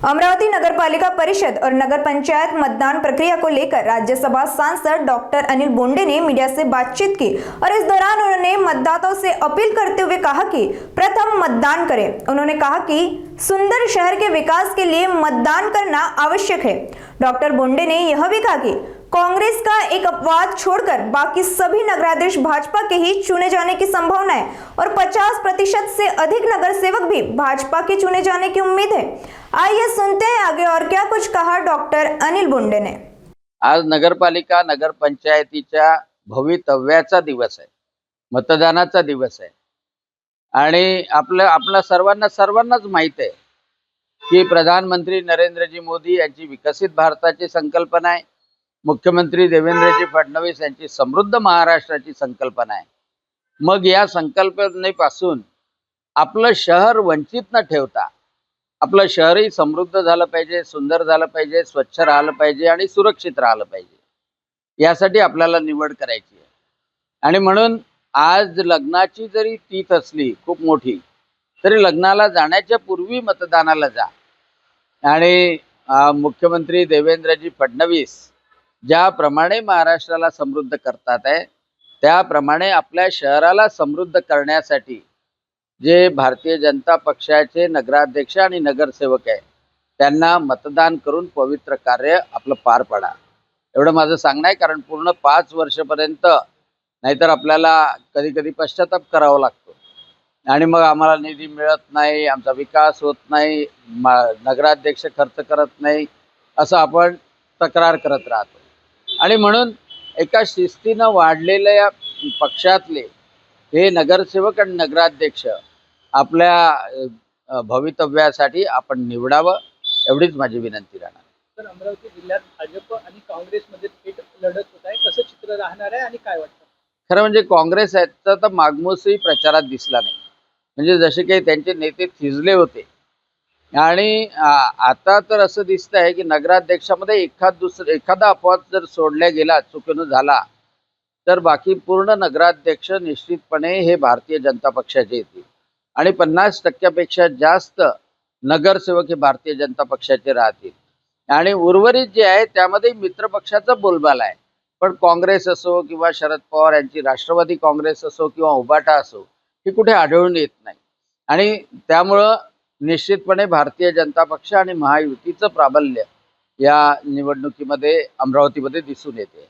अमरावती नगरपालिका परिषद और नगर पंचायत मतदान प्रक्रिया को लेकर राज्यसभा सांसद डॉक्टर अनिल बोंडे ने मीडिया से बातचीत की और इस दौरान उन्होंने मतदाताओं से अपील करते हुए कहा कि प्रथम मतदान करें। उन्होंने कहा कि सुंदर शहर के विकास के लिए मतदान करना आवश्यक है। डॉक्टर बोंडे ने यह भी कहा कि कांग्रेस का एक अपवाद छोड़कर बाकी सभी नगराध्यक्ष भाजपा के ही चुने जाने की संभावना है और 50% से अधिक नगर सेवक भी भाजपा के चुने जाने की उम्मीद है। आइए सुनते हैं आगे और क्या कुछ कहा डॉक्टर अनिल बोंडे ने। आज नगरपालिका नगर पंचायतीच्या भवितव्याचा दिवस आहे, मतदानाचा दिवस आहे आणि आपल्या सर्वांनाच माहित आहे की प्रधानमंत्री नरेंद्रजी मोदी यांची विकसित भारताची संकल्पना आहे, मुख्यमंत्री देवेंद्रजी फडणवीस यांची समृद्ध महाराष्ट्राची संकल्पना आहे। मग या संकल्पनेपासून आपलं शहर वंचित न ठेवता आपलं शहरही समृद्ध झालं पाहिजे, सुंदर झालं पाहिजे, स्वच्छ राहिलं पाहिजे आणि सुरक्षित राहिलं पाहिजे, यासाठी आपल्याला निवड करायची आहे। आणि म्हणून आज लग्नाची जरी तीथ असली खूप मोठी तरी लग्नाला जाण्याच्या पूर्वी मतदानाला जा। आणि मुख्यमंत्री देवेंद्रजी फडणवीस ज्याप्रमाणे महाराष्ट्राला समृद्ध करतात आहे त्याप्रमाणे आपल्या शहराला समृद्ध करण्यासाठी जे भारतीय जनता पक्षाचे नगराध्यक्ष आणि नगरसेवक आहे त्यांना मतदान करून पवित्र कार्य आपलं पार पाडा, एवढं माझं सांगणं आहे। कारण पूर्ण 5 वर्षापर्यंत नाहीतर आपल्याला कधी कधी पश्चाताप करावा लागतो आणि मग आम्हाला निधी मिळत नाही, आमचा विकास होत नाही, नगराध्यक्ष खर्च करत नाही, असं आपण तक्रार करत राहतो। आणि म्हणून एका शिस्तीनं वाढलेल्या पक्षातले हे नगरसेवक आणि नगराध्यक्ष आपल्या भवितव्यासाठी आपण निवडावं, एवढीच माझी विनंती राहणार। तर अमरावती जिल्ह्यात भाजप आणि काँग्रेसमध्ये थेट लढत होत आहे, कसं चित्र राहणार आहे आणि काय वाटतं? खरं म्हणजे काँग्रेस याचा तर मागमूसही प्रचारात दिसला नाही, म्हणजे जसे काही त्यांचे नेते थिजले होते। आणि आता तर असं दिसत आहे की नगराध्यक्षामध्ये एखादा अपवाद जर सोडल्या गेला, चुकीनं झाला, तर बाकी पूर्ण नगराध्यक्ष निश्चितपणे हे भारतीय जनता पक्षाचे येतील आणि 50% जास्त नगरसेवक हे भारतीय जनता पक्षाचे राहतील आणि उर्वरित जे आहे त्यामध्ये मित्रपक्षाचा बोलबाला आहे। पण काँग्रेस असो किंवा शरद पवार यांची राष्ट्रवादी काँग्रेस असो किंवा उबाटा असो, हे कुठे आढळून येत नाही आणि त्यामुळं निश्चितपणे भारतीय जनता पक्ष आणि महायुतीचं प्राबल्य या निवडणुकीमध्ये अमरावतीमध्ये दिसून येते।